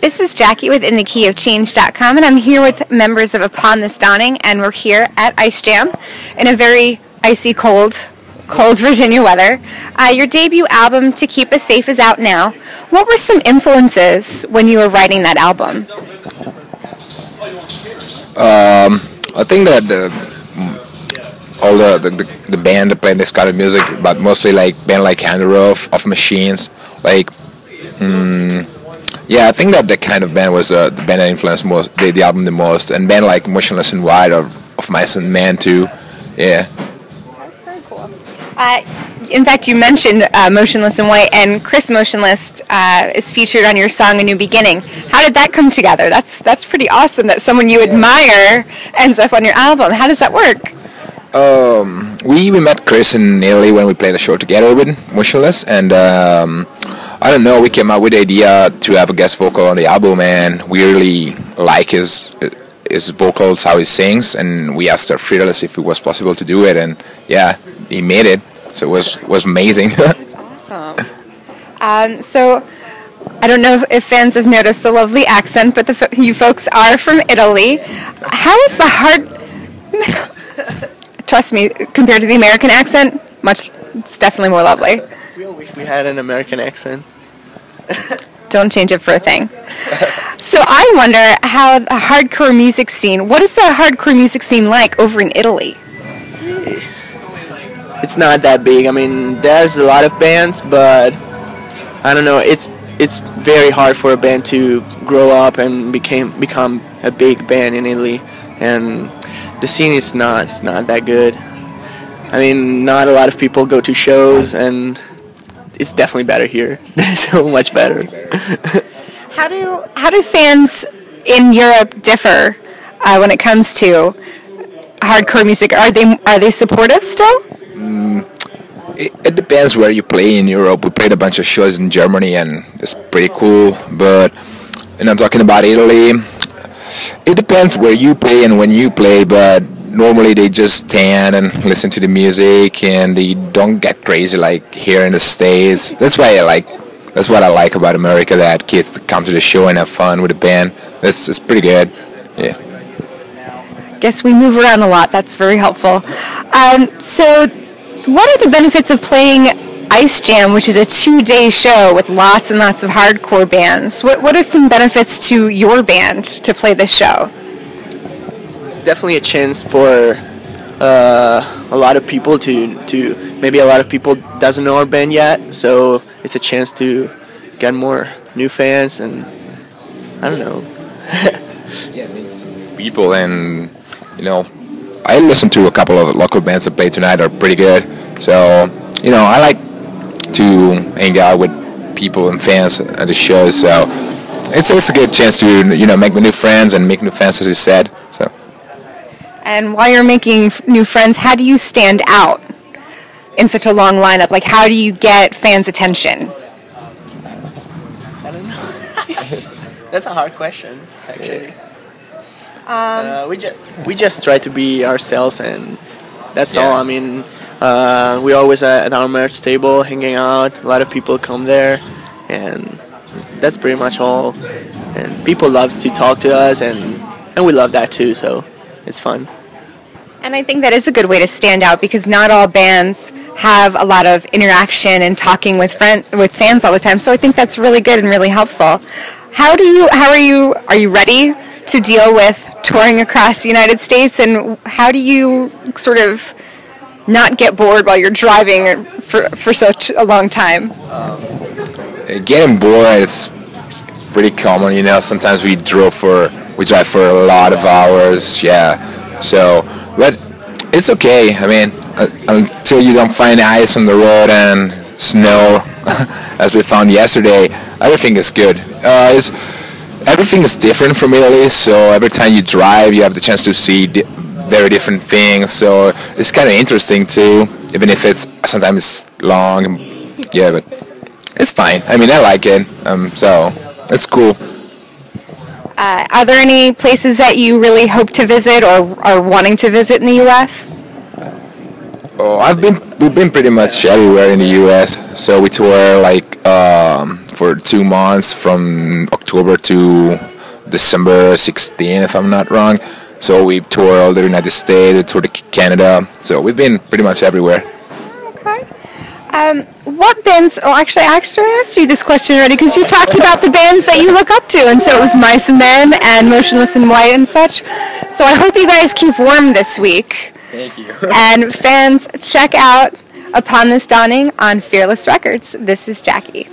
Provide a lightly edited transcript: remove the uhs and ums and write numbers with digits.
This is Jackie with Inthekeyofchange.com, and I'm here with members of Upon This Dawning, and we're here at Ice Jam in a very icy cold Virginia weather. Your debut album, To Keep Us Safe, is out now. What were some influences when you were writing that album? I think that all the band that played this kind of music, but mostly like band like Hand of Machines, like yeah, I think that the kind of band was the band that influenced most the album the most, and band like Motionless in White or of Mice and Men too. Yeah. Very cool. In fact, you mentioned Motionless in White, and Chris Motionless is featured on your song "A New Beginning." How did that come together? That's pretty awesome that someone you admire ends up on your album. How does that work? We met Chris in Italy when we played a show together with Motionless, and I don't know, we came up with the idea to have a guest vocal on the album, and we really like his vocals, how he sings, and we asked our Fearless if it was possible to do it, and yeah, he made it, so it was amazing. That's awesome. So I don't know if fans have noticed the lovely accent, but you folks are from Italy. How is the hard... Trust me, compared to the American accent, it's definitely more lovely. We all wish we had an American accent. Don't change it for a thing. So I wonder how the hardcore music scene, what is the hardcore music scene like over in Italy? It's not that big. I mean, there's a lot of bands, but I don't know, it's very hard for a band to grow up and become a big band in Italy, and the scene is not that good. I mean, not a lot of people go to shows, and it's definitely better here. So much better. How do fans in Europe differ when it comes to hardcore music? Are they supportive still? It depends where you play in Europe. We played a bunch of shows in Germany, and it's pretty cool. But I'm talking about Italy. It depends where you play and when you play, but normally they just stand and listen to the music, and they don't get crazy like here in the States. That's what I like about America, that kids come to the show and have fun with the band. It's pretty good. Yeah. Guess we move around a lot. That's very helpful. So what are the benefits of playing Ice Jam, which is a 2-day show with lots and lots of hardcore bands? What are some benefits to your band to play this show? Definitely a chance for a lot of people to maybe a lot of people doesn't know our band yet, so it's a chance to get more new fans, and I don't know. Yeah, it means people, and I listened to a couple of local bands that play tonight are pretty good, so I like to hang out with people and fans at the show, so it's a good chance to make new friends and make new fans, as you said. So. And while you're making new friends, how do you stand out in such a long lineup? Like, how do you get fans' attention? I don't know. That's a hard question, actually. We just try to be ourselves, and that's all. I mean, we're always at our merch table hanging out. A lot of people come there, and that's pretty much all. And people love to talk to us, and we love that too, so it's fun. And I think that is a good way to stand out, because not all bands have a lot of interaction and talking with fans all the time. So I think that's really good and really helpful. Are you ready to deal with touring across the United States, and how do you sort of not get bored while you're driving for such a long time? Getting bored is pretty common, Sometimes we drive for a lot of hours, yeah. So, but it's okay. I mean, until you don't find ice on the road and snow, as we found yesterday, everything is good. Everything is different from Italy, so every time you drive, you have the chance to see very different things. So it's kind of interesting too, even if it's sometimes long. Yeah, but it's fine. I mean, I like it. So it's cool. Are there any places that you really hope to visit or are wanting to visit in the U.S.? Oh, we've been pretty much everywhere in the U.S. So we tour like for 2 months from October to December 16, if I'm not wrong. So we toured all the United States, we toured Canada. So we've been pretty much everywhere. Okay. What bands? Oh, actually, I asked you this question already because you talked about the bands that you look up to, and so it was Mice and Men and Motionless in White and such. So I hope you guys keep warm this week. Thank you. And fans, check out Upon This Dawning on Fearless Records. This is Jackie.